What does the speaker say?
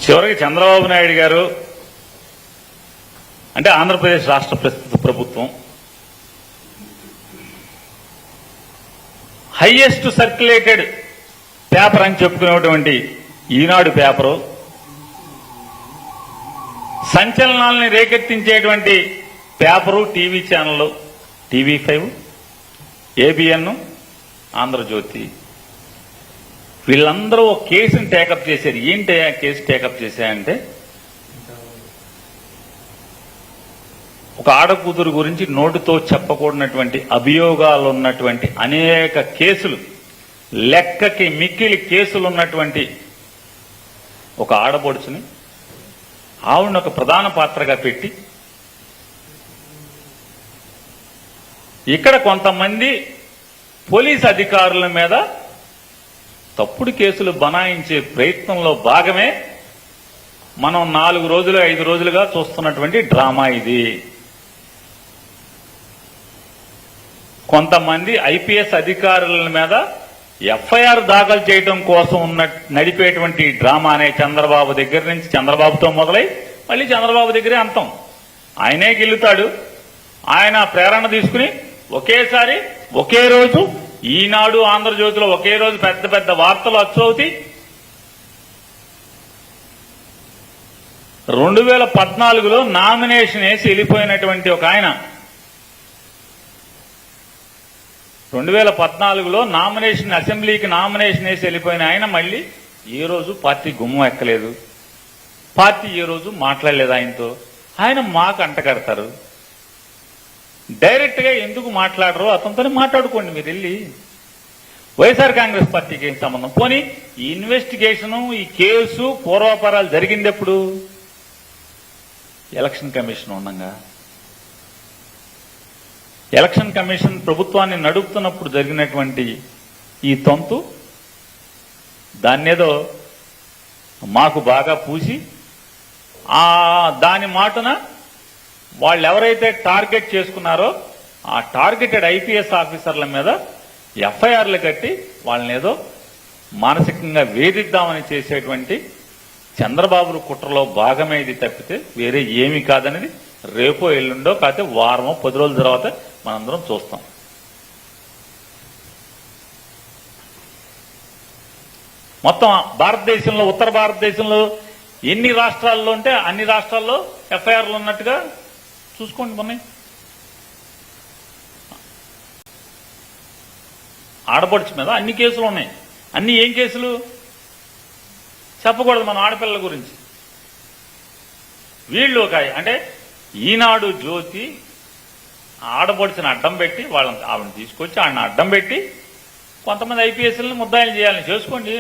చివరికి చంద్రబాబు నాయుడు గారు అంటే ఆంధ్రప్రదేశ్ రాష్ట్ర ప్రస్తుత ప్రభుత్వం హైయెస్ట్ సర్క్యులేటెడ్ పేపర్ అని చెప్పుకునేటువంటి ఈనాడు పేపరు, సంచలనాలని రేకెత్తించేటువంటి పేపరు, టీవీ ఛానళ్ళు, TV5, ABN, ఆంధ్రజ్యోతి, వీళ్ళందరూ ఒక కేసుని టేకప్ చేశారు. ఏంటి ఆ కేసు టేకప్ చేశాయంటే, ఒక ఆడకూతురు గురించి నోటితో చెప్పకూడనటువంటి అభియోగాలు ఉన్నటువంటి అనేక కేసులు, లెక్కకి మిక్కిలి కేసులు ఉన్నటువంటి ఒక ఆడపడుచుని ఆవిడని ఒక ప్రధాన పాత్రగా పెట్టి ఇక్కడ కొంతమంది పోలీస్ అధికారుల మీద తప్పుడు కేసులు బనాయించే ప్రయత్నంలో భాగమే మనం 4 రోజులు 5 రోజులుగా చూస్తున్నటువంటి డ్రామా ఇది. కొంతమంది ఐపీఎస్ అధికారుల మీద ఎఫ్ఐఆర్ దాఖలు చేయడం కోసం నడిపేటువంటి డ్రామానే చంద్రబాబు దగ్గర నుంచి, చంద్రబాబుతో మొదలై మళ్ళీ చంద్రబాబు దగ్గరే అంతం. ఆయనే గెలుతాడు. ఆయన ప్రేరణ తీసుకుని ఒకేసారి ఒకే రోజు ఈనాడు, ఆంధ్రజ్యోతిలో ఒకే రోజు పెద్ద పెద్ద వార్తలు అచ్చవుతాయి. 2014లో నామినేషన్ వేసి వెళ్ళిపోయినటువంటి ఒక ఆయన, 2014లో నామినేషన్, అసెంబ్లీకి నామినేషన్ వేసి వెళ్ళిపోయిన ఆయన మళ్ళీ ఏ రోజు పార్టీ గుమ్మం ఎక్కలేదు, పార్టీ ఏ రోజు మాట్లాడలేదు ఆయనతో. ఆయన మాకు అంటగడతారు. డైరెక్ట్ గా ఎందుకు మాట్లాడరు? అతనితోనే మాట్లాడుకోండి మీరు వెళ్ళి. వైఎస్ఆర్ కాంగ్రెస్ పార్టీకి ఏం సంబంధం? పోనీ ఈ ఇన్వెస్టిగేషను, ఈ కేసు, పూర్వాపరాలు జరిగింది ఎప్పుడు? ఎలక్షన్ కమిషన్ ఉండగా. ఎలక్షన్ కమిషన్ ప్రభుత్వాన్ని నడుపుతున్నప్పుడు జరిగినటువంటి ఈ తంతు దాన్నేదో మాకు బాగా పూసి దాని మాటన వాళ్ళు ఎవరైతే టార్గెట్ చేసుకున్నారో ఆ టార్గెటెడ్ ఐపీఎస్ ఆఫీసర్ల మీద ఎఫ్ఐఆర్లు కట్టి వాళ్ళని ఏదో మానసికంగా వేధిద్దామని చేసేటువంటి చంద్రబాబు కుట్రలో భాగమే ఇది తప్పితే వేరే ఏమీ కాదనేది రేపో ఎల్లుండో కాకపోతే వారమో 10 రోజుల తర్వాత మనందరం చూస్తాం. మొత్తం భారతదేశంలో, ఉత్తర భారతదేశంలో ఎన్ని రాష్ట్రాల్లో ఉంటే అన్ని రాష్ట్రాల్లో ఎఫ్ఐఆర్లు ఉన్నట్టుగా చూసుకోండి. మొన్న ఆడపడుచు మీద అన్ని కేసులు ఉన్నాయి. అన్ని ఏం కేసులు చెప్పకూడదు మనం ఆడపిల్లల గురించి. వీళ్ళు అంటే ఈనాడు జ్యోతి ఆడపడుచుని అడ్డం పెట్టి ఆవిడని తీసుకొచ్చి ఆవిడని అడ్డం పెట్టి కొంతమంది ఐపీఎస్ని ముద్దాయిలు చేయాలని చేసుకోండి.